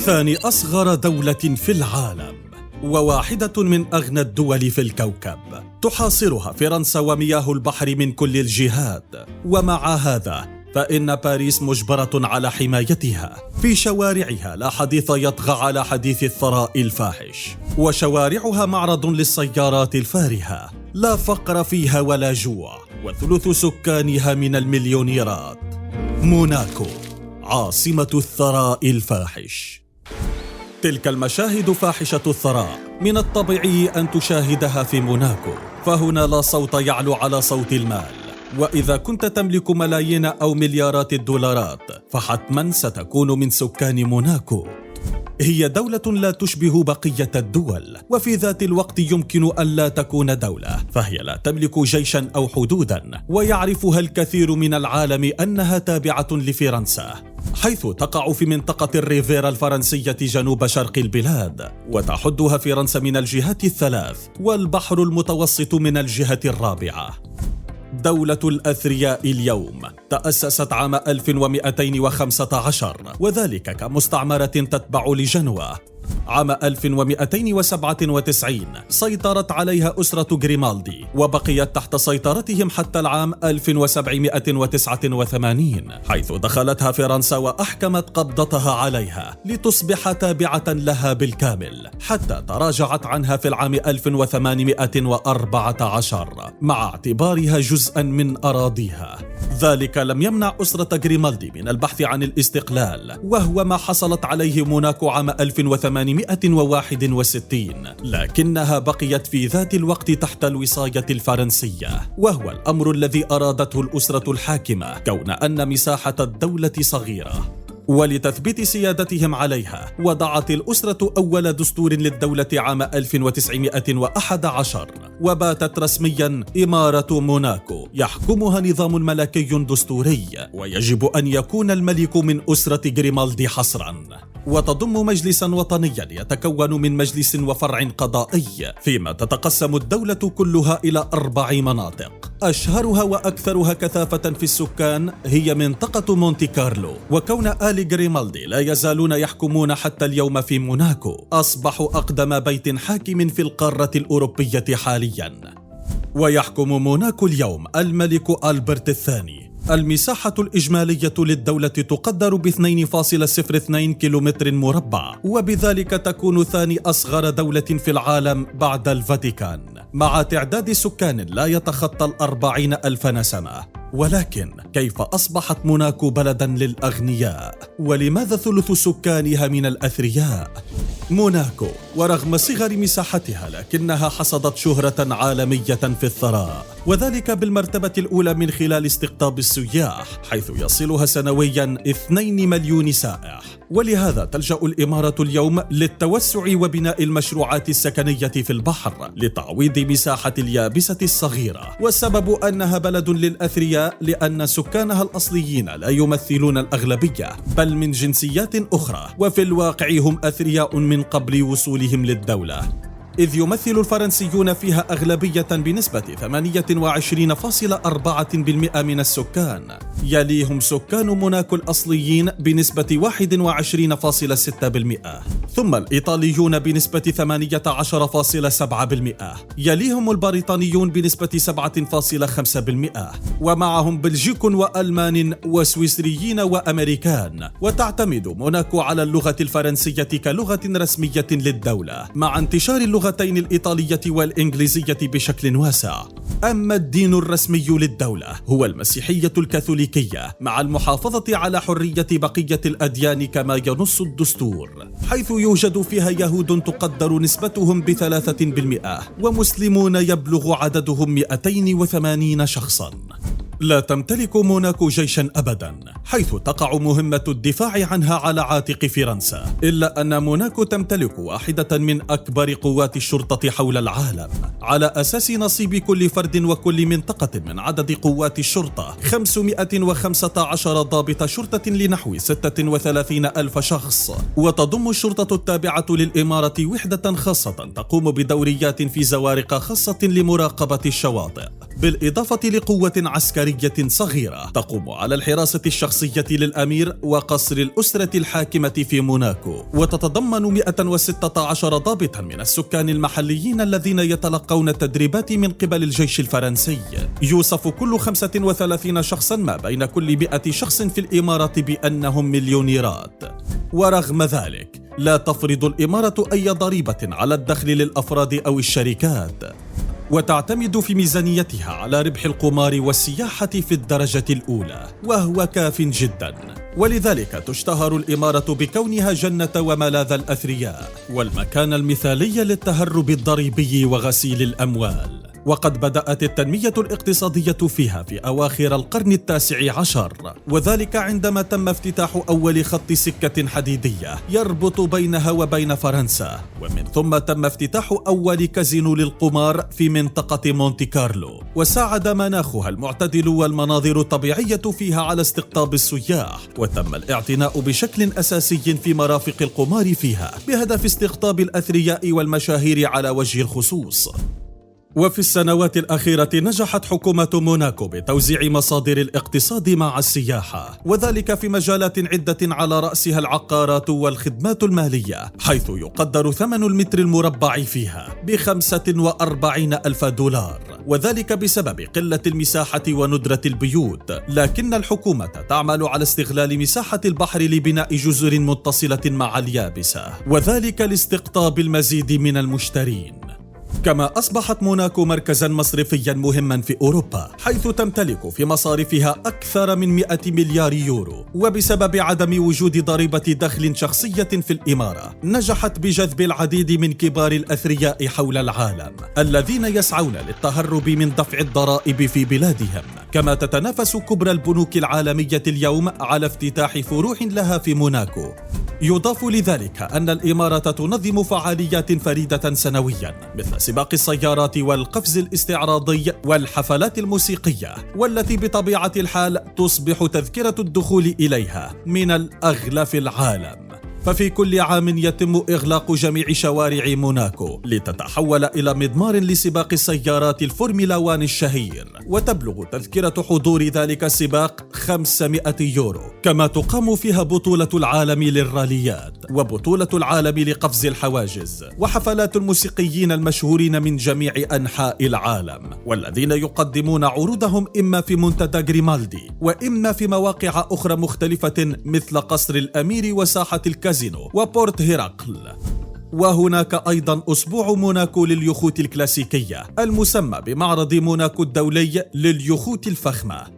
ثاني أصغر دولة في العالم وواحدة من أغنى الدول في الكوكب، تحاصرها فرنسا ومياه البحر من كل الجهات. ومع هذا فإن باريس مجبرة على حمايتها. في شوارعها لا حديث يطغى على حديث الثراء الفاحش، وشوارعها معرض للسيارات الفارهة، لا فقر فيها ولا جوع، وثلث سكانها من المليونيرات. موناكو عاصمة الثراء الفاحش. تلك المشاهد فاحشة الثراء من الطبيعي أن تشاهدها في موناكو، فهنا لا صوت يعلو على صوت المال. وإذا كنت تملك ملايين أو مليارات الدولارات فحتما ستكون من سكان موناكو. هي دولة لا تشبه بقية الدول، وفي ذات الوقت يمكن أن لا تكون دولة، فهي لا تملك جيشا أو حدودا، ويعرفها الكثير من العالم أنها تابعة لفرنسا، حيث تقع في منطقة الريفيرا الفرنسية جنوب شرق البلاد، وتحدها فرنسا من الجهات الثلاث، والبحر المتوسط من الجهة الرابعة. دولة الأثرياء اليوم تأسست عام 1215، وذلك كمستعمرة تتبع لجنوة. عام 1297 سيطرت عليها أسرة غريمالدي، وبقيت تحت سيطرتهم حتى العام 1789، حيث دخلتها فرنسا وأحكمت قبضتها عليها لتصبح تابعة لها بالكامل، حتى تراجعت عنها في العام 1814 مع اعتبارها جزءا من أراضيها. ذلك لم يمنع أسرة غريمالدي من البحث عن الاستقلال، وهو ما حصلت عليه موناكو عام 1861، لكنها بقيت في ذات الوقت تحت الوصاية الفرنسية، وهو الأمر الذي أرادته الأسرة الحاكمة، كون أن مساحة الدولة صغيرة. ولتثبيت سيادتهم عليها وضعت الأسرة أول دستور للدولة عام 1911، وباتت رسميا إمارة موناكو يحكمها نظام ملكي دستوري، ويجب أن يكون الملك من أسرة غريمالدي حصرا. وتضم مجلسا وطنيا يتكون من مجلس وفرع قضائي، فيما تتقسم الدولة كلها إلى 4 مناطق، أشهرها وأكثرها كثافة في السكان هي منطقة مونتي كارلو. وكون آل غريمالدي لا يزالون يحكمون حتى اليوم في موناكو، أصبحوا أقدم بيت حاكم في القارة الأوروبية حاليا. ويحكم موناكو اليوم الملك ألبرت الثاني. المساحة الإجمالية للدولة تقدر ب 2.02 كيلومتر مربع، وبذلك تكون ثاني أصغر دولة في العالم بعد الفاتيكان، مع تعداد سكان لا يتخطى 40,000 نسمة. ولكن كيف أصبحت موناكو بلدا للأغنياء؟ ولماذا ثلث سكانها من الأثرياء؟ موناكو ورغم صغر مساحتها لكنها حصدت شهرة عالمية في الثراء، وذلك بالمرتبة الأولى من خلال استقطاب السياح، حيث يصلها سنويا 2 مليون سائح. ولهذا تلجأ الإمارة اليوم للتوسع وبناء المشروعات السكنية في البحر لتعويض مساحة اليابسة الصغيرة. والسبب أنها بلد للأثرياء لأن سكانها الأصليين لا يمثلون الأغلبية، بل من جنسيات أخرى، وفي الواقع هم أثرياء من قبل وصولهم للدولة، إذ يمثل الفرنسيون فيها أغلبية بنسبة 28.4% من السكان، يليهم سكان موناكو الأصليين بنسبة 21.6%، ثم الإيطاليون بنسبة 18.7%، يليهم البريطانيون بنسبة 7.5%، ومعهم بلجيك وألمان وسويسريين وأمريكان. وتعتمد موناكو على اللغة الفرنسية كلغة رسمية للدولة، مع انتشار اللغتين الإيطالية والإنجليزية بشكل واسع. أما الدين الرسمي للدولة هو المسيحية الكاثوليكية، مع المحافظة على حرية بقية الأديان كما ينص الدستور، حيث يوجد فيها يهود تقدر نسبتهم ب3%، ومسلمون يبلغ عددهم 280 شخصا. لا تمتلك موناكو جيشا أبدا، حيث تقع مهمة الدفاع عنها على عاتق فرنسا، إلا أن موناكو تمتلك واحدة من أكبر قوات الشرطة حول العالم، على أساس نصيب كل فرد وكل منطقة من عدد قوات الشرطة 515 ضابط شرطة لنحو 36,000 شخص. وتضم الشرطة التابعة للإمارة وحدة خاصة تقوم بدوريات في زوارق خاصة لمراقبة الشواطئ، بالإضافة لقوة عسكرية عسكرية صغيرة تقوم على الحراسة الشخصية للأمير وقصر الأسرة الحاكمة في موناكو، وتتضمن 116 ضابطا من السكان المحليين الذين يتلقون التدريبات من قبل الجيش الفرنسي. يوصف كل 35 شخصا ما بين كل 100 شخص في الإمارة بأنهم مليونيرات. ورغم ذلك لا تفرض الإمارة أي ضريبة على الدخل للأفراد أو الشركات، وتعتمد في ميزانيتها على ربح القمار والسياحة في الدرجة الأولى، وهو كاف جدا. ولذلك تشتهر الإمارة بكونها جنة وملاذ الأثرياء والمكان المثالي للتهرب الضريبي وغسيل الأموال. وقد بدأت التنمية الاقتصادية فيها في أواخر القرن التاسع عشر، وذلك عندما تم افتتاح أول خط سكة حديدية يربط بينها وبين فرنسا، ومن ثم تم افتتاح أول كازينو للقمار في منطقة مونتي كارلو، وساعد مناخها المعتدل والمناظر الطبيعية فيها على استقطاب السياح، وتم الاعتناء بشكل أساسي في مرافق القمار فيها بهدف استقطاب الأثرياء والمشاهير على وجه الخصوص. وفي السنوات الأخيرة نجحت حكومة موناكو بتوزيع مصادر الاقتصاد مع السياحة، وذلك في مجالات عدة على رأسها العقارات والخدمات المالية، حيث يقدر ثمن المتر المربع فيها ب45,000 دولار، وذلك بسبب قلة المساحة وندرة البيوت. لكن الحكومة تعمل على استغلال مساحة البحر لبناء جزر متصلة مع اليابسة، وذلك لاستقطاب المزيد من المشترين. كما أصبحت موناكو مركزاً مصرفياً مهماً في أوروبا، حيث تمتلك في مصارفها أكثر من 100 مليار يورو، وبسبب عدم وجود ضريبة دخل شخصية في الإمارة نجحت بجذب العديد من كبار الأثرياء حول العالم الذين يسعون للتهرب من دفع الضرائب في بلادهم. كما تتنافس كبرى البنوك العالمية اليوم على افتتاح فروع لها في موناكو. يضاف لذلك أن الإمارة تنظم فعاليات فريدة سنوياً مثل سباق السيارات والقفز الاستعراضي والحفلات الموسيقية، والتي بطبيعة الحال تصبح تذكرة الدخول إليها من الأغلى في العالم. ففي كل عام يتم إغلاق جميع شوارع موناكو لتتحول إلى مضمار لسباق السيارات الفورمولا 1 الشهير، وتبلغ تذكرة حضور ذلك السباق 500 يورو. كما تقام فيها بطولة العالم للراليات، وبطولة العالم لقفز الحواجز، وحفلات الموسيقيين المشهورين من جميع أنحاء العالم، والذين يقدمون عروضهم إما في منتدى غريمالدي وإما في مواقع أخرى مختلفة مثل قصر الأمير وساحة الكازينو وبورت هيراقل. وهناك أيضا أسبوع موناكو لليخوت الكلاسيكية المسمى بمعرض موناكو الدولي لليخوت الفخمة.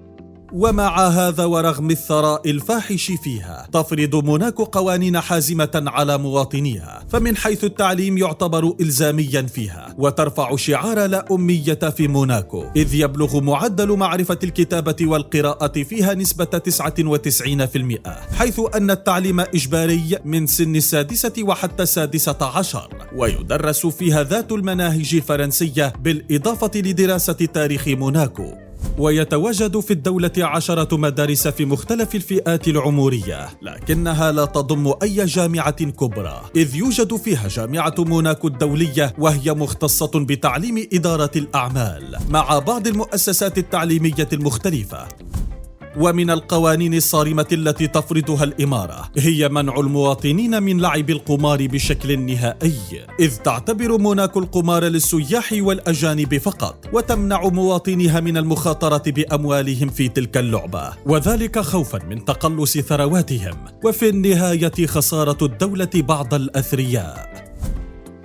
ومع هذا ورغم الثراء الفاحش فيها تفرض موناكو قوانين حازمة على مواطنيها، فمن حيث التعليم يعتبر إلزاميا فيها، وترفع شعار لا أمية في موناكو، إذ يبلغ معدل معرفة الكتابة والقراءة فيها نسبة 99%، حيث أن التعليم إجباري من سن 6 وحتى 16، ويدرس فيها ذات المناهج الفرنسية بالإضافة لدراسة تاريخ موناكو. ويتواجد في الدولة 10 مدارس في مختلف الفئات العمرية، لكنها لا تضم أي جامعة كبرى، إذ يوجد فيها جامعة موناكو الدولية، وهي مختصة بتعليم إدارة الأعمال مع بعض المؤسسات التعليمية المختلفة. ومن القوانين الصارمة التي تفرضها الإمارة هي منع المواطنين من لعب القمار بشكل نهائي، إذ تعتبر موناكو القمار للسياح والأجانب فقط، وتمنع مواطنيها من المخاطرة بأموالهم في تلك اللعبة، وذلك خوفا من تقلص ثرواتهم وفي النهاية خسارة الدولة بعض الأثرياء.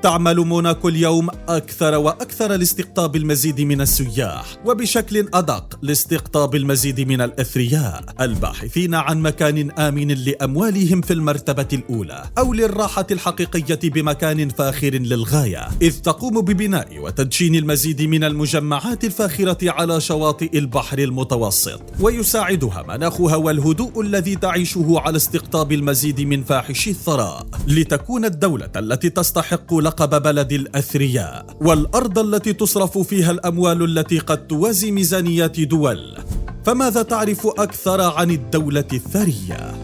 تعمل موناكو اليوم أكثر وأكثر لاستقطاب المزيد من السياح، وبشكل أدق لاستقطاب المزيد من الأثرياء الباحثين عن مكان آمن لأموالهم في المرتبة الأولى، أو للراحة الحقيقية بمكان فاخر للغاية، إذ تقوم ببناء وتدشين المزيد من المجمعات الفاخرة على شواطئ البحر المتوسط، ويساعدها مناخها والهدوء الذي تعيشه على استقطاب المزيد من فاحشي الثراء، لتكون الدولة التي تستحق لقب بلد الأثرياء، والأرض التي تصرف فيها الأموال التي قد توازي ميزانيات دول. فماذا تعرف أكثر عن الدولة الثرية؟